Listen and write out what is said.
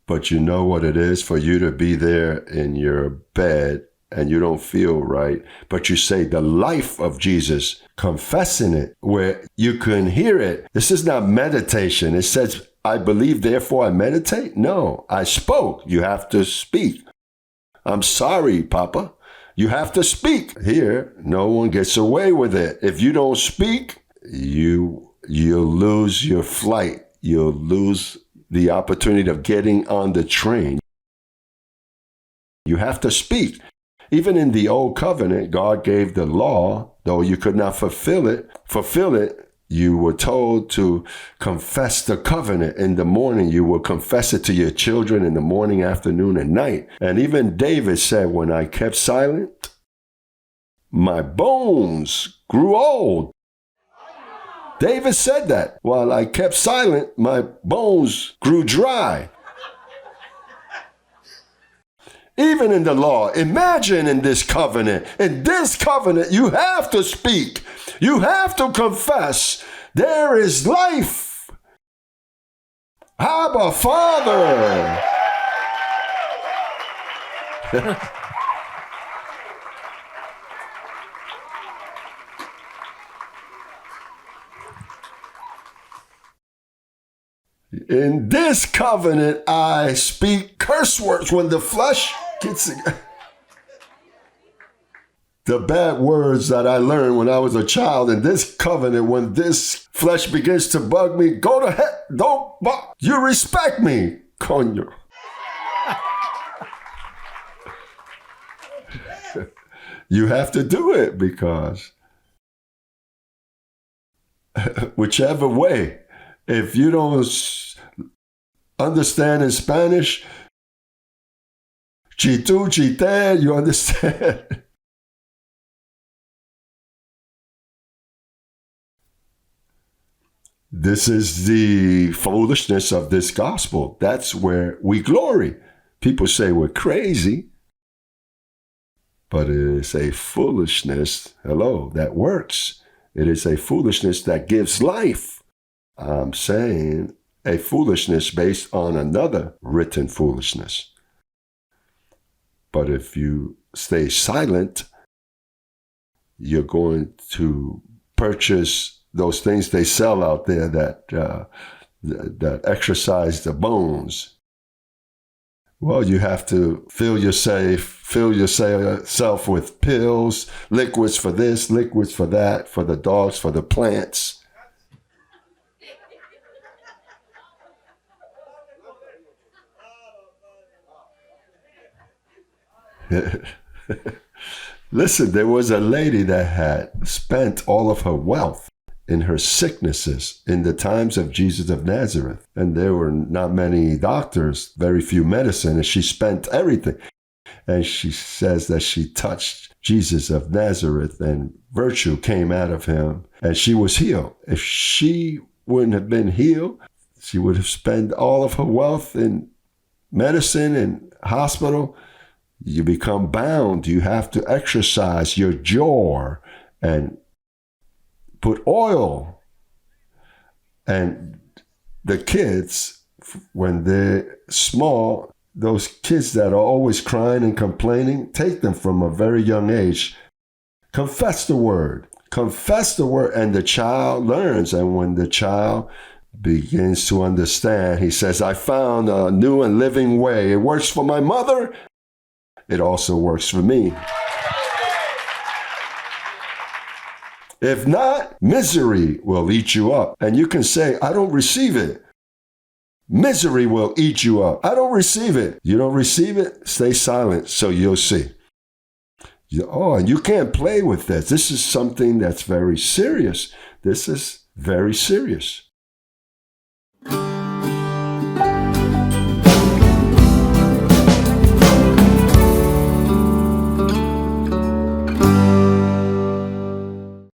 but you know what it is for you to be there in your bed and you don't feel right, but you say the life of Jesus, confessing it where you can hear it. This is not meditation. It says, I believe, therefore I meditate. No, I spoke. You have to speak. I'm sorry, Papa. You have to speak. Here, no one gets away with it. If you don't speak, you'll lose your flight. You'll lose the opportunity of getting on the train. You have to speak. Even in the old covenant, God gave the law, though you could not fulfill it, you were told to confess the covenant in the morning. You will confess it to your children in the morning, afternoon, and night. And even David said, when I kept silent, my bones grew old. David said that. While I kept silent, my bones grew dry. Even in the law, imagine in this covenant. In this covenant, you have to speak. You have to confess. There is life. Abba, Father. In this covenant, I speak curse words when the flesh gets the bad words that I learned when I was a child. In this covenant, when this flesh begins to bug me, go to hell. Don't bug. You respect me, coño. You have to do it because whichever way, if you don't understand in Spanish, chitu, chite, you understand? This is the foolishness of this gospel. That's where we glory. People say we're crazy, but it is a foolishness, that works. It is a foolishness that gives life. I'm saying a foolishness based on another written foolishness. But if you stay silent, you're going to purchase those things they sell out there that exercise the bones. Well, you have to fill yourself with pills, liquids for this, liquids for that, for the dogs, for the plants. Listen, there was a lady that had spent all of her wealth in her sicknesses in the times of Jesus of Nazareth. And there were not many doctors, very few medicine, and she spent everything. And she says that she touched Jesus of Nazareth and virtue came out of him and she was healed. If she wouldn't have been healed, she would have spent all of her wealth in medicine and hospital. You become bound. You have to exercise your jaw and put oil. And the kids, when they're small, those kids that are always crying and complaining, take them from a very young age. Confess the word. Confess the word, and the child learns. And when the child begins to understand, he says, I found a new and living way. It works for my mother. It also works for me. If not, misery will eat you up. And you can say, I don't receive it. Misery will eat you up. I don't receive it. You don't receive it? Stay silent so you'll see. And you can't play with this. This is something that's very serious. This is very serious.